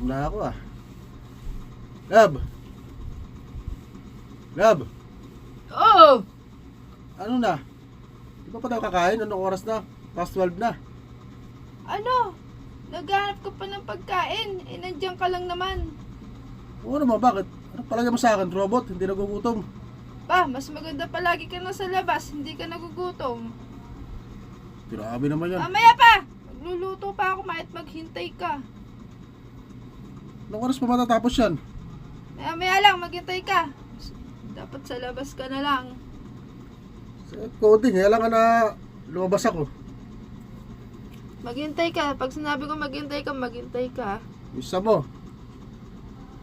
na ako ah. Lab! Lab! Oo! Ano na? Di ba pa daw kakain? Anong oras na? Past 12 na. Ano? Naghanap ka pa ng pagkain. Nandiyan ka lang naman. Oo naman, bakit? Ano palagay mo sa akin? Robot? Hindi nagugutom. Ba, mas maganda palagi ka na sa labas. Hindi ka nagugutom. Grabe naman yan. Mamaya pa! Magluluto pa ako, kahit maghintay ka. Anong oras pa matatapos yan? Maya lang, maghintay ka. Dapat sa labas ka na lang. Sa coding, kailangan na lumabas ako. Maghintay ka. Pag sinabi ko maghintay ka, maghintay ka. Isa mo.